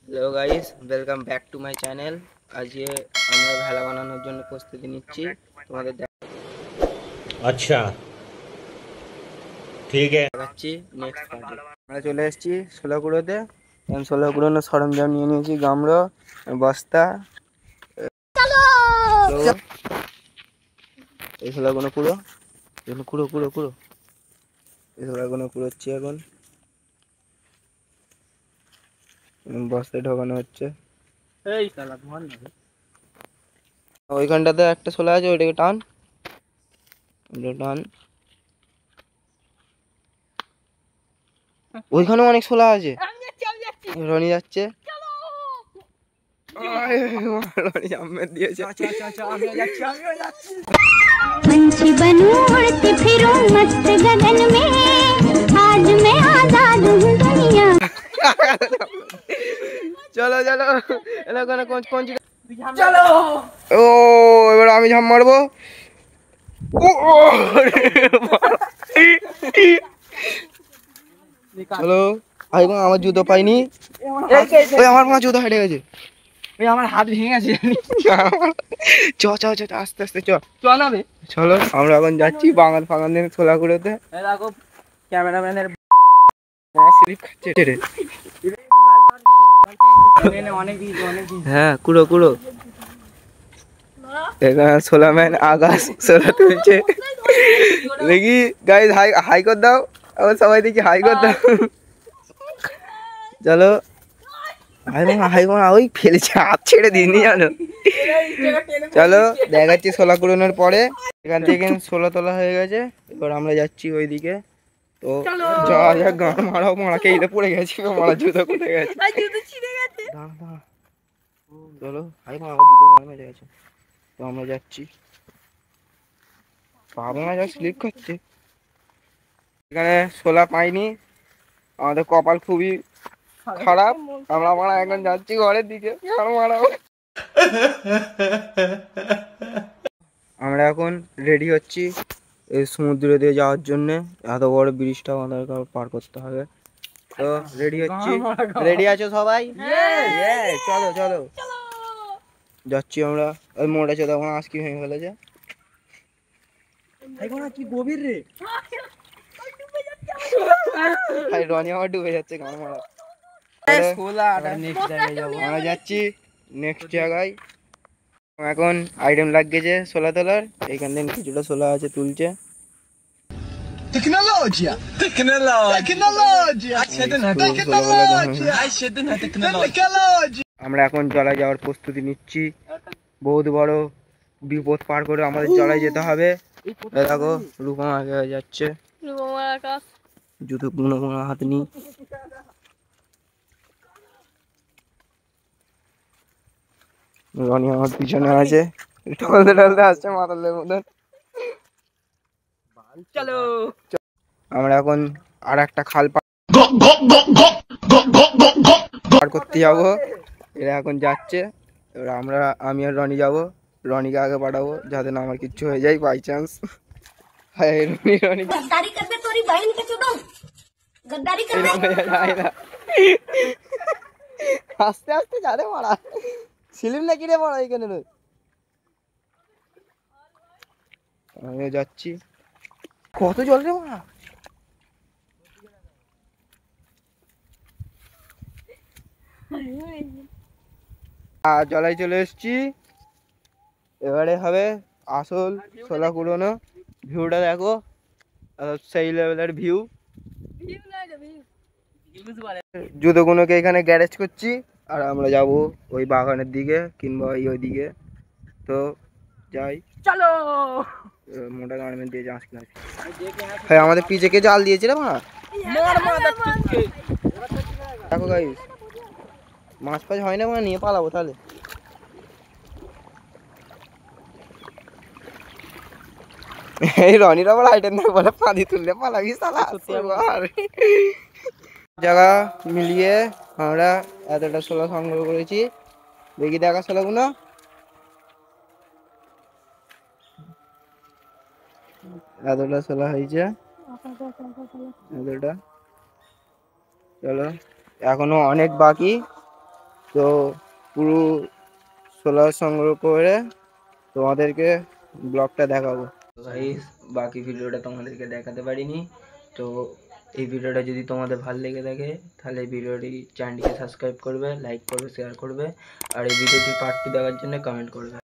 Hello guys, welcome back to my channel. আজকে আমরা ভেলা বানানোর জন্য প্রস্তুতি নিচ্ছি। তোমাদের अच्छा ठीक है। দেখাচ্ছি নেক্সট পার্টে। আমরা চলে এসেছি ষোলাকুড়োতে। আমি ষোলাকুড়োনোর সরঞ্জাম নিয়ে নিয়েছি, গামলা, বস্তা। এই ষোলাগুলো কুড়ো, এগুলো কুড়ো কুড়ো কুড়ো, এই ষোলাগুলো কুড়োচ্ছি এখন। বস্তায় ঢোকানো হচ্ছে। ওইখানটাতে একটা ষোলা আছে, ওইটাকে টান, টান। ওইখানেও অনেক ছোলা আছে। রনি যাচ্ছে, রনি আম্মের দিয়েছে। पंछी बनूं उड़ती फिरूं मस्त गगन में आज मैं आजाद हूँ दुनिया। চলো চলো, এলাকানে চলো। ও এবার আমি ঝাম মারবো। চলো, আমার জুতো পাইনি। আমার মা জুতো হেঁটে গেছে, আমার হাত ভেঙে গেছে। চ চ চ আস্তে আস্তে চ নামে। চলো আমরা এখন যাচ্ছি বাঙাল ফাঙালদের ছোলা কুড়োতে। দেখো ক্যামেরাম্যানের স্লিপ খাচ্ছে রে। হ্যাঁ কুড়ো কুড়ো। এখানে ছোলা ম্যান আকাশ ছোলা তুলছে। দেখি গাইস, হাই হাই কর দাও। আবার সবাই দেখি হাই কর দাও। চলো হাই মা, ওই ফেলেছে, হাত ছেড়ে দিইনি জানো। চলো দেখাচ্ছি ছোলা কুড়োনোর পরে। এখান থেকে ছোলা তোলা হয়ে গেছে, এবার আমরা যাচ্ছি ওইদিকে। তো যাওয়া যাক, গান মারাও, মারা কেইলে পড়ে গেছি, মারা জুতো খুলে গেছে। চলো হাই মা, আমার জুতো মারা মেরে গেছে। তো আমরা যাচ্ছি, পাবো না, যা স্লিপ করছে। এখানে ছোলা পাইনি, আমাদের কপাল খুবই খারাপ। আমরা মারা এখন যাচ্ছি ঘরের দিকে। আমরা এখন রেডি হচ্ছি এই সমুদ্র দিয়ে যাওয়ার জন্য। এত বড় ব্রিজটা আমাদের পার করতে হবে, তো রেডি হচ্ছি। রেডি আছো সবাই? চলো চলো যাচ্ছি আমরা। ওই মোড় আছে, তখন আজকে ভেঙে ফেলেছে। কি গভীর রে, রনি আমার ডুবে যাচ্ছে, গান মারা। আমরা যাচ্ছি নেক্সট জায়গায়। এখন আইটেম লাগছে ছোলা তোলার। এইখান থেকে কিছুটা ছোলা আছে, তুলছে। تكنولوجيا আমরা এখন জলায় যাওয়ার প্রস্তুতি নিচ্ছি। বহুত বড় বিপদ পার করে আমাদের জলায় যেতে হবে। দেখো রূপম আগে যাচ্ছে, জুতো কোনো কোনো হাত নি। রনি আমার পিছনে আছে, টলতে টলতে আসছে মাতালের মতন। চলো আমরা এখন আর একটা খাল পার করতে যাবো। এরা এখন যাচ্ছে, এবার আমি আর রনি যাবো। রনিকে আগে পাঠাবো, যাতে না আমার কিচ্ছু হয়ে যায় বাই চান্স। আস্তে আস্তে যারে মারা, সিলিম নাকি রে মারা এখানে। আমি যাচ্ছি, কত জল রে মারা। জলায় চলে এসছি, এবারে হবে আসল ছোলা কুড়োনো। ভিউটা দেখো, সেই লেভেলের ভিউ। জুতোগুলোকে এখানে গ্যারেজ করছি, আর আমরা যাব ওই বাগানের দিকে কিংবা ওই দিকে। তো যাই, চলো। মোটা গার্মেন্ট দিয়ে যাস কিনা। হ্যাঁ আমাদের পিছে কে জাল দিয়েছে রে মা। দেখো গাইস, মাছ ফাছ হয় না, মানে নিয়ে পালাবো তাহলে। এই রনির আবার আইটেম না বলে পানি তুললে পালাবি সালা। জায়গা মিলিয়ে আমরা এতটা ছোলা সংগ্রহ করেছি। দেখি দেখা ছোলাগুলো, এতটা ছোলা হয়েছে, এতটা। চলো এখনো অনেক বাকি, তো পুরো সোলার সংগ্রহ করে তোমাদেরকে ব্লগটা দেখাবো। গাইস বাকি ভিডিওটা তোমাদেরকে দেখাতে পারিনি। তো এই ভিডিওটা যদি তোমাদের ভালো লেগে থাকে তাহলে ভিডিওটি চ্যানেলটিকে সাবস্ক্রাইব করবে, লাইক করবে, শেয়ার করবে, আর এই ভিডিওটি পার্ট 2 দেখার জন্য কমেন্ট করবে।